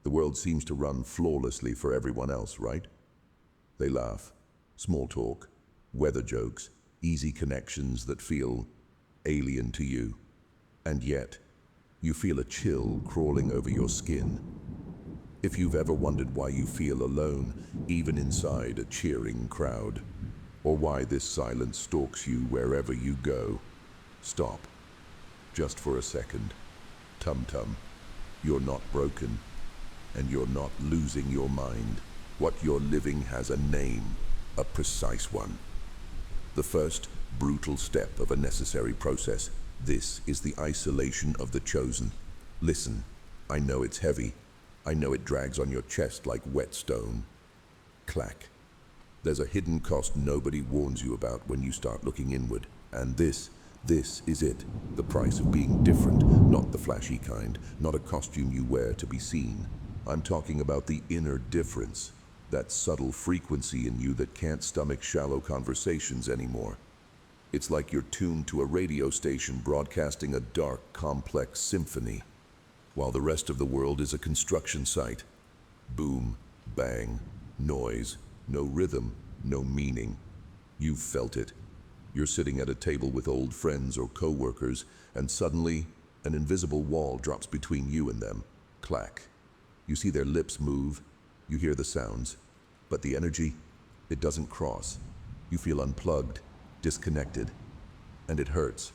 The world seems to run flawlessly for everyone else, right? They laugh, small talk, weather jokes, easy connections that feel alien to you. And yet, you feel a chill crawling over your skin. If you've ever wondered why you feel alone, even inside a cheering crowd, or why this silence stalks you wherever you go, stop, just for a second. Tum-tum, you're not broken, and you're not losing your mind. What you're living has a name, a precise one. The first brutal step of a necessary process. This is the isolation of the chosen. Listen, I know it's heavy. I know it drags on your chest like whetstone. Clack. There's a hidden cost nobody warns you about when you start looking inward. And this is it. The price of being different, not the flashy kind, not a costume you wear to be seen. I'm talking about the inner difference, that subtle frequency in you that can't stomach shallow conversations anymore. It's like you're tuned to a radio station broadcasting a dark, complex symphony, while the rest of the world is a construction site. Boom, bang, noise, no rhythm, no meaning. You've felt it. You're sitting at a table with old friends or co-workers, and suddenly, an invisible wall drops between you and them. Clack. You see their lips move, you hear the sounds, but the energy, it doesn't cross. You feel unplugged, disconnected, and it hurts,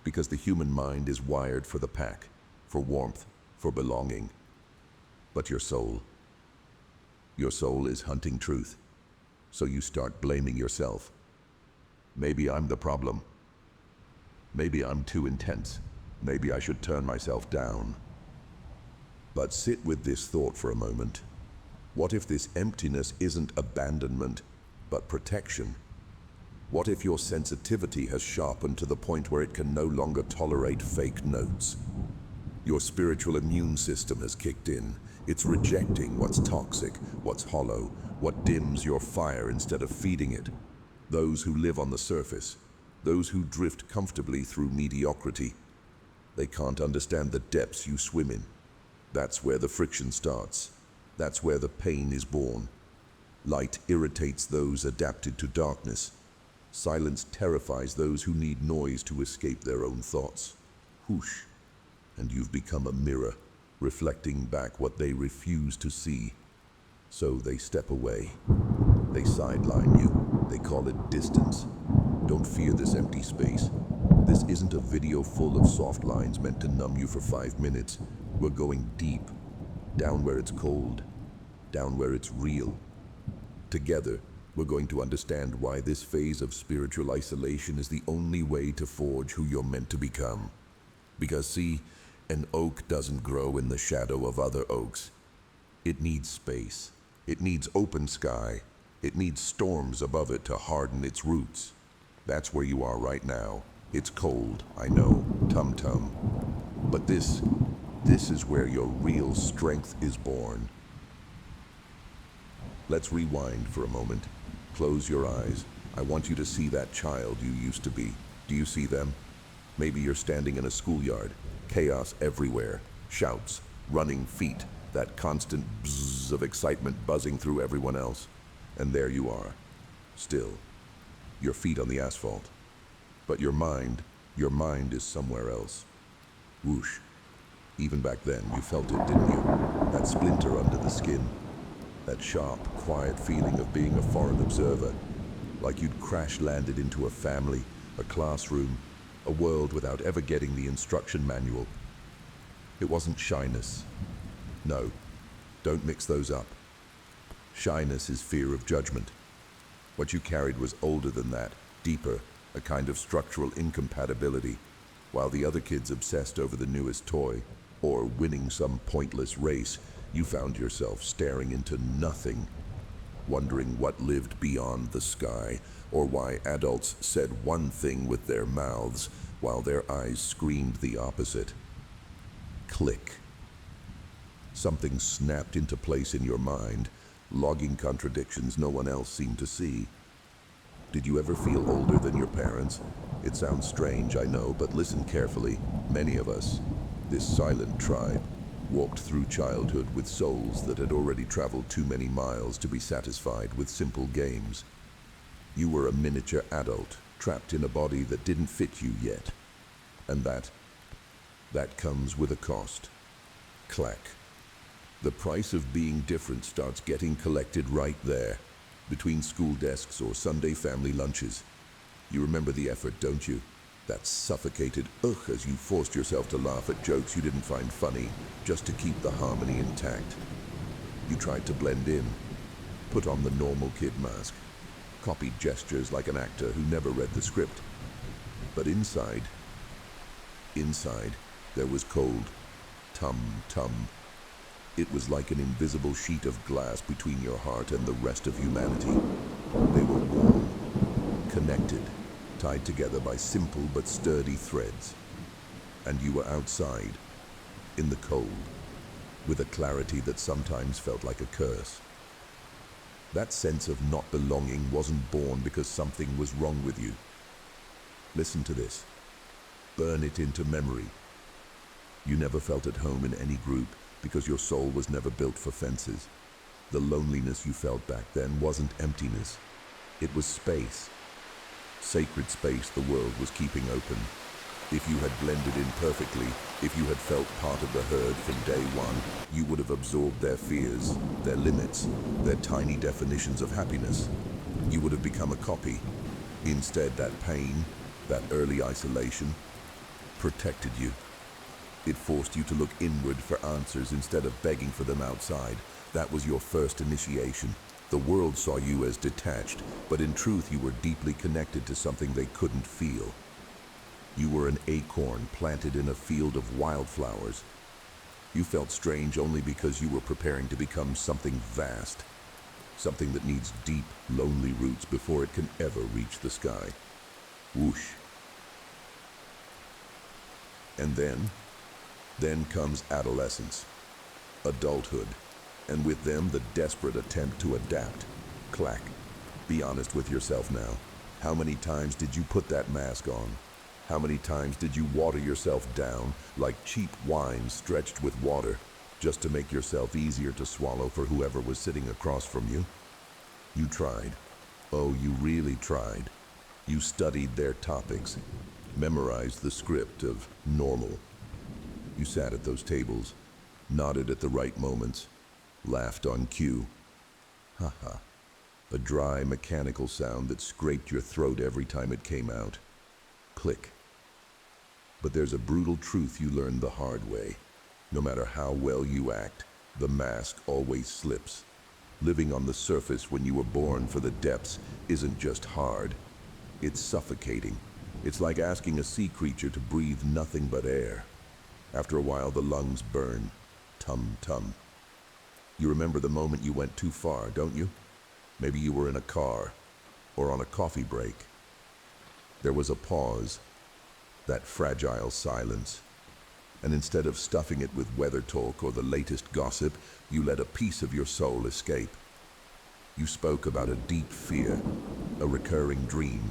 because the human mind is wired for the pack, for warmth, for belonging. But your soul is hunting truth, so you start blaming yourself. Maybe I'm the problem. Maybe I'm too intense. Maybe I should turn myself down. But sit with this thought for a moment. What if this emptiness isn't abandonment, but protection? What if your sensitivity has sharpened to the point where it can no longer tolerate fake notes? Your spiritual immune system has kicked in. It's rejecting what's toxic, what's hollow, what dims your fire instead of feeding it. Those who live on the surface, those who drift comfortably through mediocrity, they can't understand the depths you swim in. That's where the friction starts. That's where the pain is born. Light irritates those adapted to darkness. Silence terrifies those who need noise to escape their own thoughts. Whoosh, and you've become a mirror, reflecting back what they refuse to see. So they step away. They sideline you. They call it distance. Don't fear this empty space. This isn't a video full of soft lines meant to numb you for 5 minutes. We're going deep, down where it's cold, down where it's real. Together, we're going to understand why this phase of spiritual isolation is the only way to forge who you're meant to become. Because see, an oak doesn't grow in the shadow of other oaks. It needs space. It needs open sky. It needs storms above it to harden its roots. That's where you are right now. It's cold, I know, tum-tum. But this is where your real strength is born. Let's rewind for a moment. Close your eyes. I want you to see that child you used to be. Do you see them? Maybe you're standing in a schoolyard. Chaos everywhere. Shouts, running feet, that constant bzzz of excitement buzzing through everyone else. And there you are, still, your feet on the asphalt. But your mind is somewhere else. Whoosh. Even back then, you felt it, didn't you? That splinter under the skin. That sharp, quiet feeling of being a foreign observer. Like you'd crash-landed into a family, a classroom, a world without ever getting the instruction manual. It wasn't shyness. No, don't mix those up. Shyness is fear of judgment. What you carried was older than that, deeper, a kind of structural incompatibility, while the other kids obsessed over the newest toy, or winning some pointless race. You found yourself staring into nothing, wondering what lived beyond the sky, or why adults said one thing with their mouths while their eyes screamed the opposite. Click. Something snapped into place in your mind, logging contradictions no one else seemed to see. Did you ever feel older than your parents? It sounds strange, I know, but listen carefully. Many of us, this silent tribe, walked through childhood with souls that had already traveled too many miles to be satisfied with simple games. You were a miniature adult, trapped in a body that didn't fit you yet. And that comes with a cost. Clack. The price of being different starts getting collected right there, between school desks or Sunday family lunches. You remember the effort, don't you? That suffocated ugh as you forced yourself to laugh at jokes you didn't find funny, just to keep the harmony intact. You tried to blend in, put on the normal kid mask, copied gestures like an actor who never read the script. But inside, there was cold, tum-tum. It was like an invisible sheet of glass between your heart and the rest of humanity. They were warm, connected, tied together by simple but sturdy threads. And you were outside, in the cold, with a clarity that sometimes felt like a curse. That sense of not belonging wasn't born because something was wrong with you. Listen to this. Burn it into memory. You never felt at home in any group because your soul was never built for fences. The loneliness you felt back then wasn't emptiness. It was space. Sacred space the world was keeping open. If you had blended in perfectly, if you had felt part of the herd from day one, you would have absorbed their fears, their limits, their tiny definitions of happiness. You would have become a copy. Instead, that pain, that early isolation, protected you. It forced you to look inward for answers instead of begging for them outside. That was your first initiation. The world saw you as detached, but in truth you were deeply connected to something they couldn't feel. You were an acorn planted in a field of wildflowers. You felt strange only because you were preparing to become something vast, something that needs deep, lonely roots before it can ever reach the sky. Whoosh. And then comes adolescence, adulthood, and with them the desperate attempt to adapt. Clack. Be honest with yourself now. How many times did you put that mask on? How many times did you water yourself down like cheap wine stretched with water just to make yourself easier to swallow for whoever was sitting across from you? You tried. Oh, you really tried. You studied their topics, memorized the script of normal. You sat at those tables, nodded at the right moments, laughed on cue. Ha ha. A dry, mechanical sound that scraped your throat every time it came out. Click. But there's a brutal truth you learned the hard way. No matter how well you act, the mask always slips. Living on the surface when you were born for the depths isn't just hard. It's suffocating. It's like asking a sea creature to breathe nothing but air. After a while, the lungs burn. Tum-tum. You remember the moment you went too far, don't you? Maybe you were in a car or on a coffee break. There was a pause, that fragile silence. And instead of stuffing it with weather talk or the latest gossip, you let a piece of your soul escape. You spoke about a deep fear, a recurring dream,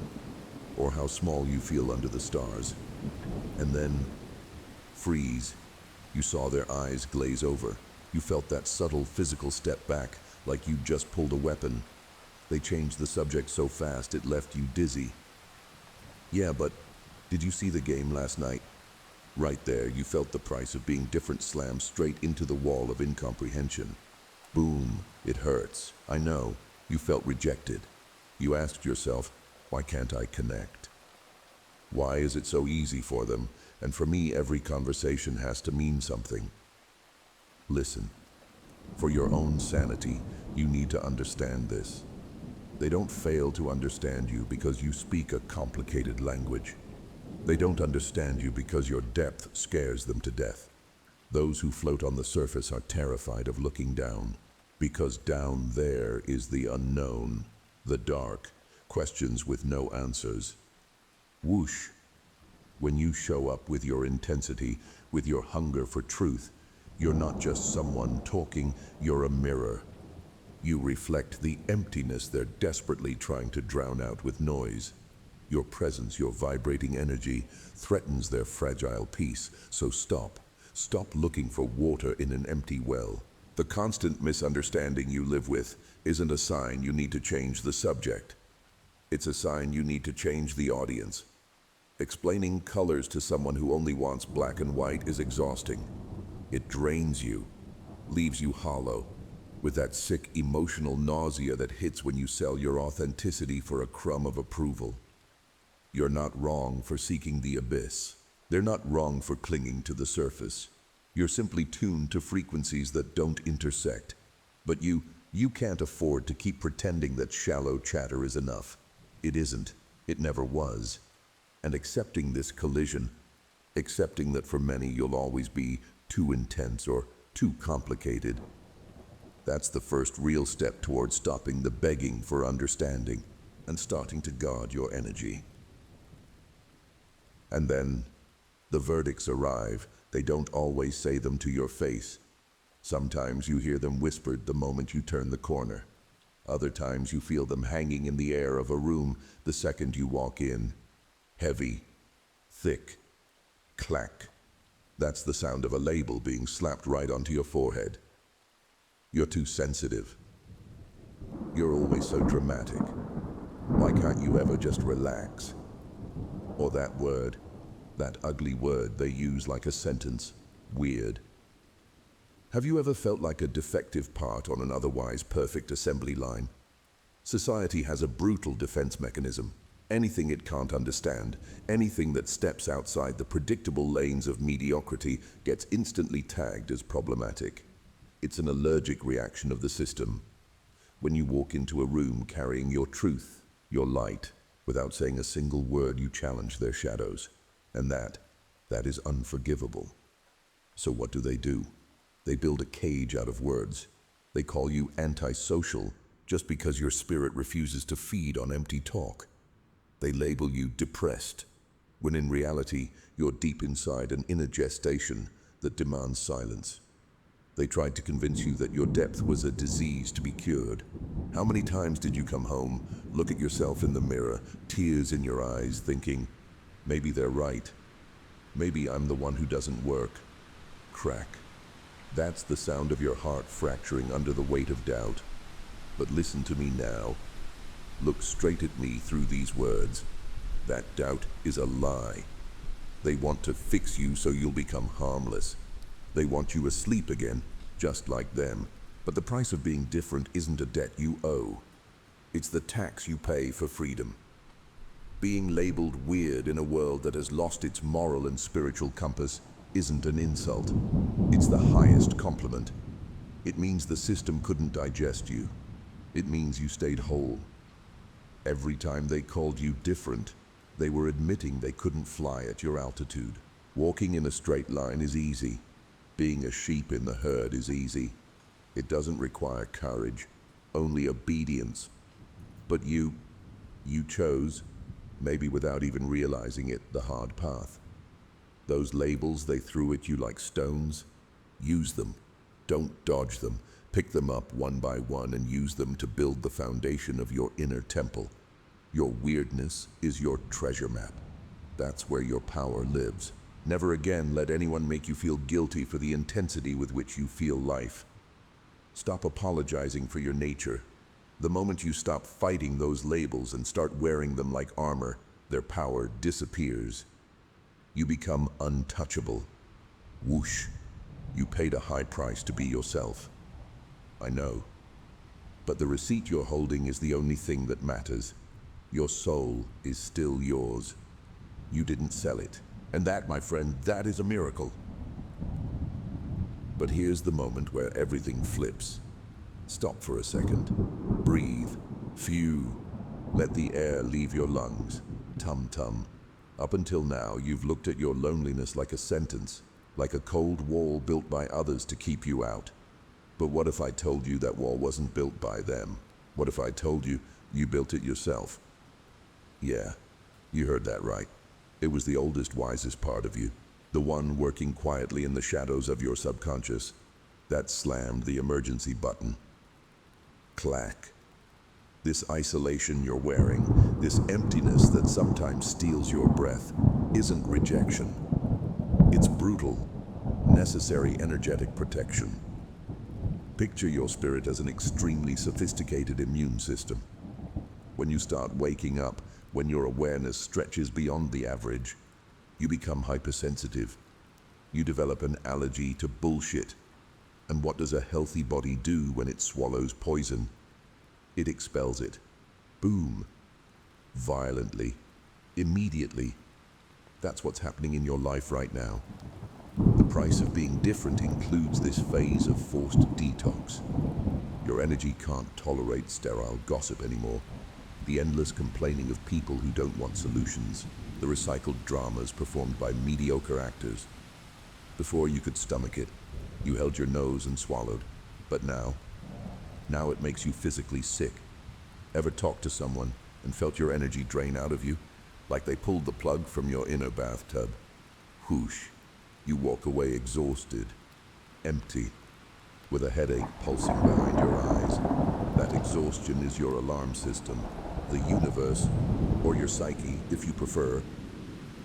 or how small you feel under the stars. And then, freeze. You saw their eyes glaze over. You felt that subtle physical step back, like you'd just pulled a weapon. They changed the subject so fast it left you dizzy. Yeah, but did you see the game last night? Right there, you felt the price of being different slammed straight into the wall of incomprehension. Boom, it hurts. I know. You felt rejected. You asked yourself, why can't I connect? Why is it so easy for them? And for me, every conversation has to mean something. Listen. For your own sanity, you need to understand this. They don't fail to understand you because you speak a complicated language. They don't understand you because your depth scares them to death. Those who float on the surface are terrified of looking down, because down there is the unknown, the dark, questions with no answers. Whoosh. When you show up with your intensity, with your hunger for truth, you're not just someone talking, you're a mirror. You reflect the emptiness they're desperately trying to drown out with noise. Your presence, your vibrating energy, threatens their fragile peace. So stop. Stop looking for water in an empty well. The constant misunderstanding you live with isn't a sign you need to change the subject. It's a sign you need to change the audience. Explaining colors to someone who only wants black and white is exhausting. It drains you, leaves you hollow, with that sick emotional nausea that hits when you sell your authenticity for a crumb of approval. You're not wrong for seeking the abyss. They're not wrong for clinging to the surface. You're simply tuned to frequencies that don't intersect. But you can't afford to keep pretending that shallow chatter is enough. It isn't. It never was. And accepting this collision, accepting that for many you'll always be too intense or too complicated, that's the first real step towards stopping the begging for understanding and starting to guard your energy. And then the verdicts arrive. They don't always say them to your face. Sometimes you hear them whispered the moment you turn the corner. Other times you feel them hanging in the air of a room the second you walk in. Heavy, thick, clack. That's the sound of a label being slapped right onto your forehead. You're too sensitive. You're always so dramatic. Why can't you ever just relax? Or that word, that ugly word they use like a sentence, weird. Have you ever felt like a defective part on an otherwise perfect assembly line? Society has a brutal defense mechanism. Anything it can't understand, anything that steps outside the predictable lanes of mediocrity gets instantly tagged as problematic. It's an allergic reaction of the system. When you walk into a room carrying your truth, your light, without saying a single word, you challenge their shadows. And that is unforgivable. So what do? They build a cage out of words. They call you antisocial just because your spirit refuses to feed on empty talk. They label you depressed, when in reality, you're deep inside an inner gestation that demands silence. They tried to convince you that your depth was a disease to be cured. How many times did you come home, look at yourself in the mirror, tears in your eyes, thinking, maybe they're right. Maybe I'm the one who doesn't work. Crack. That's the sound of your heart fracturing under the weight of doubt. But listen to me now. Look straight at me through these words. That doubt is a lie. They want to fix you so you'll become harmless. They want you asleep again, just like them. But the price of being different isn't a debt you owe. It's the tax you pay for freedom. Being labeled weird in a world that has lost its moral and spiritual compass isn't an insult. It's the highest compliment. It means the system couldn't digest you. It means you stayed whole. Every time they called you different, they were admitting they couldn't fly at your altitude. Walking in a straight line is easy. Being a sheep in the herd is easy. It doesn't require courage, only obedience. But you chose, maybe without even realizing it, the hard path. Those labels they threw at you like stones, use them. Don't dodge them. Pick them up one by one and use them to build the foundation of your inner temple. Your weirdness is your treasure map. That's where your power lives. Never again let anyone make you feel guilty for the intensity with which you feel life. Stop apologizing for your nature. The moment you stop fighting those labels and start wearing them like armor, their power disappears. You become untouchable. Whoosh. You paid a high price to be yourself. I know. But the receipt you're holding is the only thing that matters. Your soul is still yours. You didn't sell it. And that, my friend, that is a miracle. But here's the moment where everything flips. Stop for a second. Breathe. Phew. Let the air leave your lungs. Tum-tum. Up until now, you've looked at your loneliness like a sentence, like a cold wall built by others to keep you out. But what if I told you that wall wasn't built by them? What if I told you you built it yourself? Yeah, you heard that right. It was the oldest, wisest part of you, the one working quietly in the shadows of your subconscious, that slammed the emergency button. Clack. This isolation you're wearing, this emptiness that sometimes steals your breath, isn't rejection. It's brutal, necessary energetic protection. Picture your spirit as an extremely sophisticated immune system. When you start waking up, when your awareness stretches beyond the average, you become hypersensitive. You develop an allergy to bullshit. And what does a healthy body do when it swallows poison? It expels it. Boom. Violently. Immediately. That's what's happening in your life right now. The price of being different includes this phase of forced detox. Your energy can't tolerate sterile gossip anymore. The endless complaining of people who don't want solutions. The recycled dramas performed by mediocre actors. Before you could stomach it, you held your nose and swallowed. But now it makes you physically sick. Ever talked to someone and felt your energy drain out of you? Like they pulled the plug from your inner bathtub. Whoosh. You walk away exhausted, empty, with a headache pulsing behind your eyes. That exhaustion is your alarm system. The universe, or your psyche, if you prefer,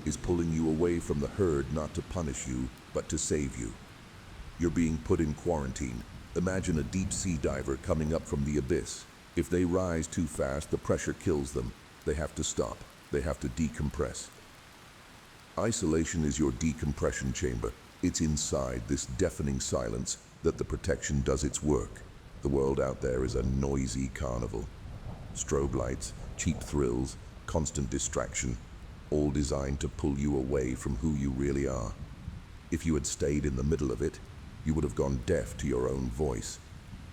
is pulling you away from the herd not to punish you, but to save you. You're being put in quarantine. Imagine a deep-sea diver coming up from the abyss. If they rise too fast, the pressure kills them. They have to stop. They have to decompress. Isolation is your decompression chamber. It's inside this deafening silence that the protection does its work. The world out there is a noisy carnival. Strobe lights, cheap thrills, constant distraction, all designed to pull you away from who you really are. If you had stayed in the middle of it, you would have gone deaf to your own voice.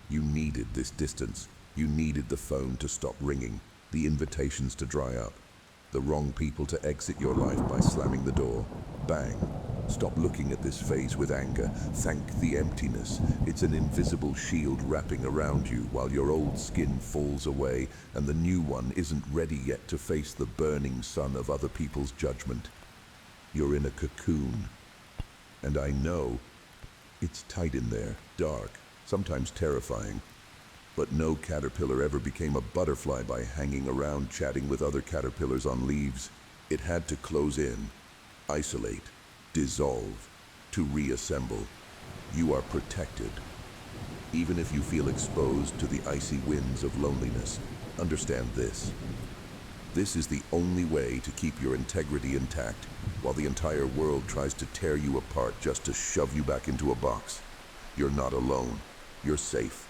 You needed this distance. You needed the phone to stop ringing, the invitations to dry up, the wrong people to exit your life by slamming the door. Bang. Stop looking at this phase with anger. Thank the emptiness. It's an invisible shield wrapping around you while your old skin falls away and the new one isn't ready yet to face the burning sun of other people's judgment. You're in a cocoon. And I know it's tight in there, dark, sometimes terrifying. But no caterpillar ever became a butterfly by hanging around chatting with other caterpillars on leaves. It had to close in, isolate, dissolve, to reassemble. You are protected. Even if you feel exposed to the icy winds of loneliness, understand this. This is the only way to keep your integrity intact while the entire world tries to tear you apart just to shove you back into a box. You're not alone. You're safe.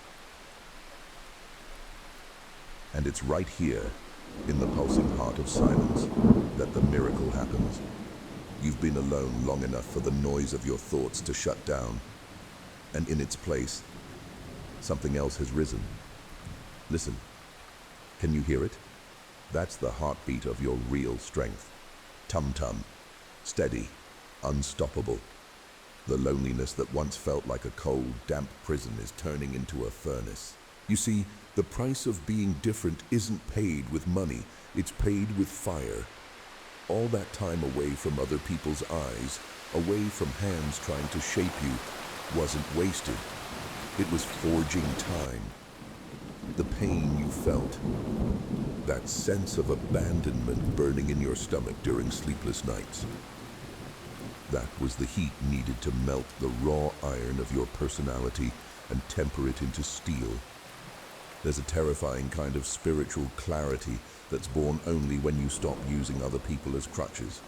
And it's right here, in the pulsing heart of silence, that the miracle happens. You've been alone long enough for the noise of your thoughts to shut down. And in its place, something else has risen. Listen. Can you hear it? That's the heartbeat of your real strength. Tum-tum. Steady. Unstoppable. The loneliness that once felt like a cold, damp prison is turning into a furnace. You see, the price of being different isn't paid with money, it's paid with fire. All that time away from other people's eyes, away from hands trying to shape you, wasn't wasted. It was forging time. The pain you felt, that sense of abandonment burning in your stomach during sleepless nights, that was the heat needed to melt the raw iron of your personality and temper it into steel. There's a terrifying kind of spiritual clarity that's born only when you stop using other people as crutches.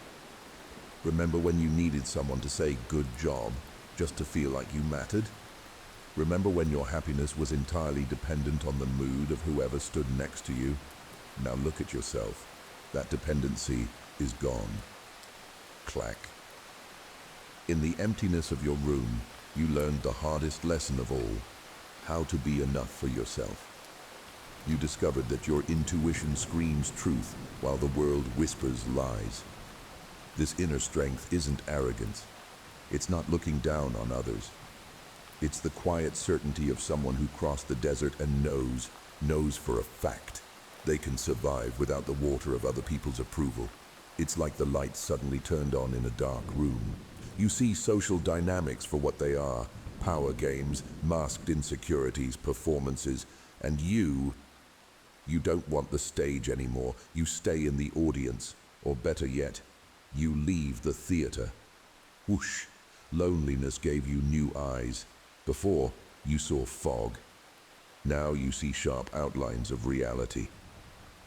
Remember when you needed someone to say good job just to feel like you mattered? Remember when your happiness was entirely dependent on the mood of whoever stood next to you? Now look at yourself. That dependency is gone. Clack. In the emptiness of your room, you learned the hardest lesson of all, how to be enough for yourself. You discovered that your intuition screams truth while the world whispers lies. This inner strength isn't arrogance. It's not looking down on others. It's the quiet certainty of someone who crossed the desert and knows for a fact they can survive without the water of other people's approval. It's like the lights suddenly turned on in a dark room. You see social dynamics for what they are: power games, masked insecurities, performances, and you don't want the stage anymore. You stay in the audience, or better yet, you leave the theater. Whoosh! Loneliness gave you new eyes. Before, you saw fog. Now you see sharp outlines of reality.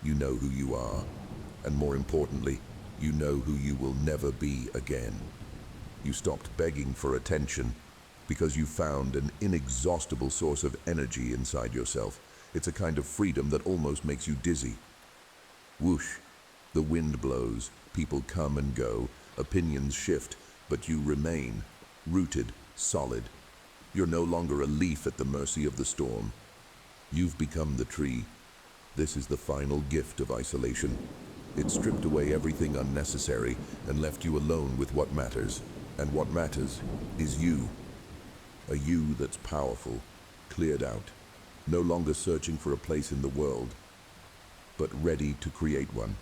You know who you are, and more importantly, you know who you will never be again. You stopped begging for attention because you found an inexhaustible source of energy inside yourself. It's a kind of freedom that almost makes you dizzy. Whoosh, the wind blows, people come and go, opinions shift, but you remain, rooted, solid. You're no longer a leaf at the mercy of the storm. You've become the tree. This is the final gift of isolation. It stripped away everything unnecessary and left you alone with what matters. And what matters is you. A you that's powerful, cleared out, no longer searching for a place in the world, but ready to create one.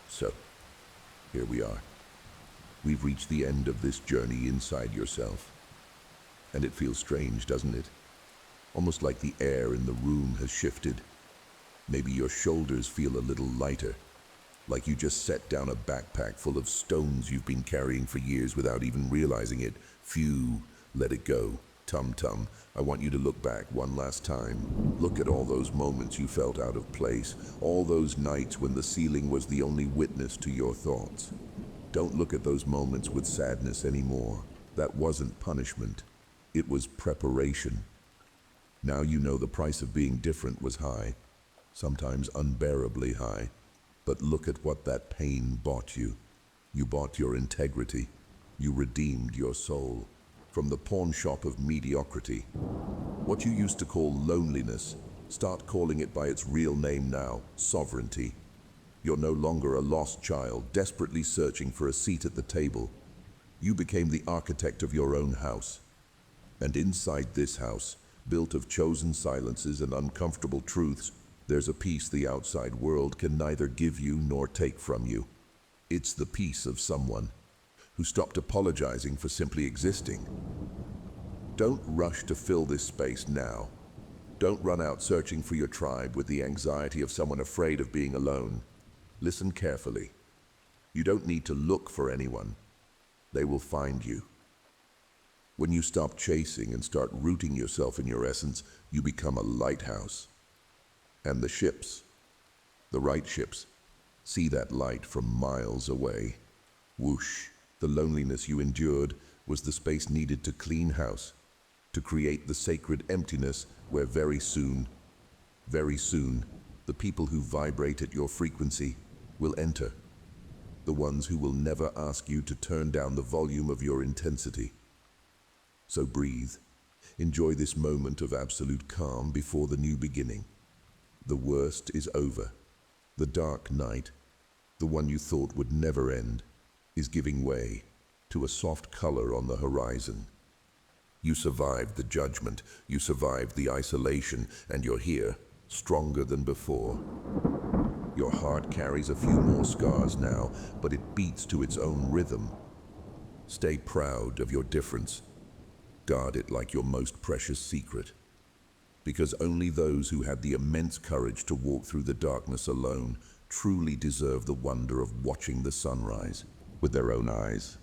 So, here we are. We've reached the end of this journey inside yourself. And it feels strange, doesn't it? Almost like the air in the room has shifted. Maybe your shoulders feel a little lighter, like you just set down a backpack full of stones you've been carrying for years without even realizing it. Phew, let it go. Tum-tum, I want you to look back one last time. Look at all those moments you felt out of place, all those nights when the ceiling was the only witness to your thoughts. Don't look at those moments with sadness anymore. That wasn't punishment. It was preparation. Now you know the price of being different was high, sometimes unbearably high. But look at what that pain bought you. You bought your integrity. You redeemed your soul from the pawn shop of mediocrity. What you used to call loneliness, start calling it by its real name now, sovereignty. You're no longer a lost child, desperately searching for a seat at the table. You became the architect of your own house. And inside this house, built of chosen silences and uncomfortable truths, there's a peace the outside world can neither give you nor take from you. It's the peace of someone who stopped apologizing for simply existing. Don't rush to fill this space now. Don't run out searching for your tribe with the anxiety of someone afraid of being alone. Listen carefully. You don't need to look for anyone. They will find you. When you stop chasing and start rooting yourself in your essence, you become a lighthouse. And the ships, the right ships, see that light from miles away. Whoosh, the loneliness you endured was the space needed to clean house, to create the sacred emptiness where very soon, the people who vibrate at your frequency will enter. The ones who will never ask you to turn down the volume of your intensity. So breathe. Enjoy this moment of absolute calm before the new beginning. The worst is over. The dark night, the one you thought would never end, is giving way to a soft color on the horizon. You survived the judgment, you survived the isolation, and you're here, stronger than before. Your heart carries a few more scars now, but it beats to its own rhythm. Stay proud of your difference. Guard it like your most precious secret. Because only those who had the immense courage to walk through the darkness alone truly deserve the wonder of watching the sunrise with their own eyes.